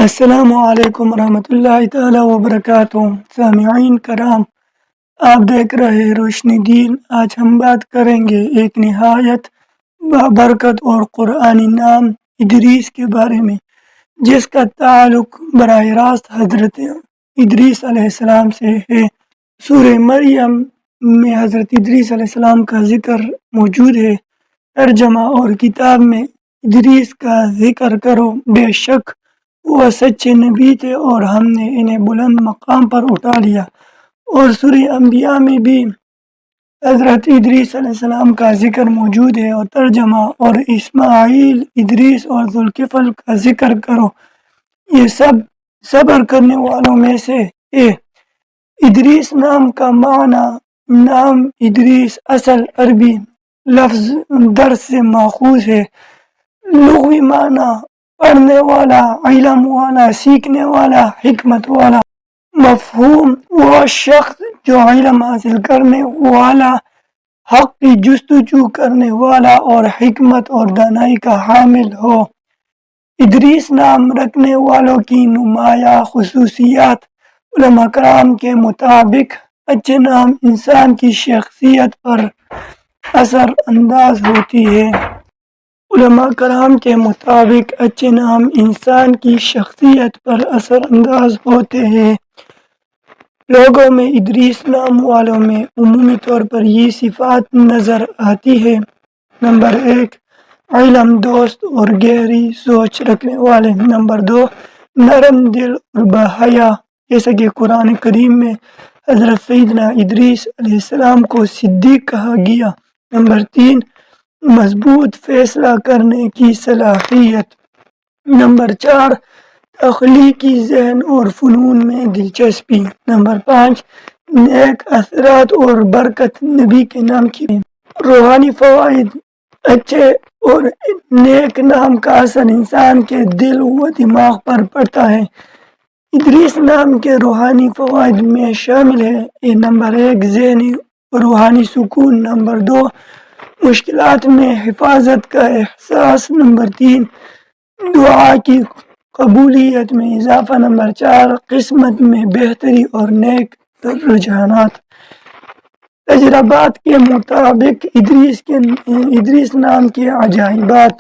السلام علیکم ورحمۃ اللہ تعالی وبرکاتہ۔ سامعین کرام، آپ دیکھ رہے روشنی دین۔ آج ہم بات کریں گے ایک نہایت بابرکت اور قرآنی نام ادریس کے بارے میں، جس کا تعلق براہ راست حضرت ادریس علیہ السلام سے ہے۔ سورہ مریم میں حضرت ادریس علیہ السلام کا ذکر موجود ہے۔ ترجمہ اور کتاب میں ادریس کا ذکر کرو، بے شک وہ سچے نبی تھے اور ہم نے انہیں بلند مقام پر اٹھا لیا۔ اور سورہ انبیاء میں بھی حضرت ادریس علیہ السلام کا ذکر موجود ہے۔ اور ترجمہ اور اسماعیل، ادریس اور ذوالکفل کا ذکر کرو، یہ سب صبر کرنے والوں میں سے ہے۔ ادریس نام کا معنی، نام ادریس اصل عربی لفظ درس سے ماخوذ ہے۔ لغوی معنی پڑھنے والا، علم والا، سیکھنے والا، حکمت والا۔ مفہوم وہ شخص جو علم حاصل کرنے والا، حق کی جستجو کرنے والا اور حکمت اور دانائی کا حامل ہو۔ ادریس نام رکھنے والوں کی نمایاں خصوصیات۔ علماء کرام کے مطابق اچھے نام انسان کی شخصیت پر اثر انداز ہوتی ہے۔ علماء کرام کے مطابق اچھے نام انسان کی شخصیت پر اثر انداز ہوتے ہیں۔ لوگوں میں ادریس نام والوں میں عمومی طور پر یہ صفات نظر آتی ہے۔ نمبر 1، علم دوست اور گہری سوچ رکھنے والے۔ نمبر 2، نرم دل اور باحیا، جیسا کہ قرآن کریم میں حضرت سیدنا ادریس علیہ السلام کو صدیق کہا گیا۔ نمبر 3، مضبوط فیصلہ کرنے کی صلاحیت۔ نمبر 4، تخلیقی ذہن اور فنون میں دلچسپی۔ نمبر 5، نیک اثرات اور برکت۔ نبی کے نام کی روحانی فوائد۔ اچھے اور نیک نام کا اثر انسان کے دل و دماغ پر پڑتا ہے۔ ادریس نام کے روحانی فوائد میں شامل ہے: نمبر 1، ذہنی روحانی سکون۔ نمبر 2، مشکلات میں حفاظت کا احساس۔ نمبر 3، دعا کی قبولیت میں اضافہ۔ نمبر 4، قسمت میں بہتری اور نیک رجحانات۔ تجربات کے مطابق ادریس نام کے عجائبات۔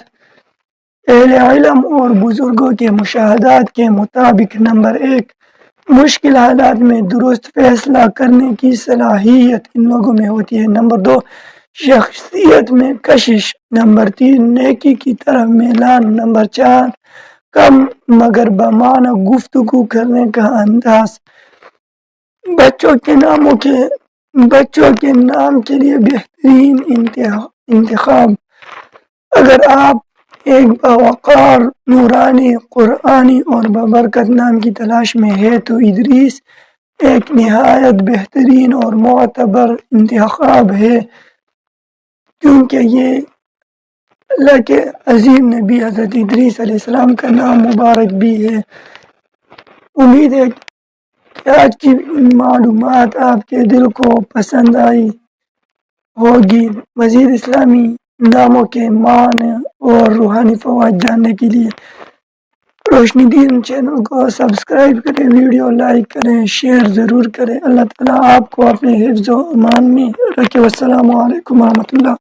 اہل علم اور بزرگوں کے مشاہدات کے مطابق: نمبر 1، مشکل حالات میں درست فیصلہ کرنے کی صلاحیت ان لوگوں میں ہوتی ہے۔ نمبر 2، شخصیت میں کشش۔ نمبر 3، نیکی کی طرف میلان۔ نمبر 4، کم مگر بمعنی گفتگو کرنے کا انداز۔ بچوں کے نام کے لیے بہترین انتخاب۔ اگر آپ ایک باوقار، نورانی، قرآنی اور بابرکت نام کی تلاش میں ہے تو ادریس ایک نہایت بہترین اور معتبر انتخاب ہے، کیونکہ یہ اللہ کے عظیم نبی حضرت ادریس علیہ السلام کا نام مبارک بھی ہے۔ امید ہے کہ آج کی معلومات آپ کے دل کو پسند آئی ہوگی۔ مزید اسلامی ناموں کے معنی اور روحانی فوائد جاننے کے لیے روشنی دین چینل کو سبسکرائب کریں، ویڈیو لائک کریں، شیئر ضرور کریں۔ اللہ تعالیٰ آپ کو اپنے حفظ و امان میں رکھے۔ والسلام علیکم ورحمۃ اللہ۔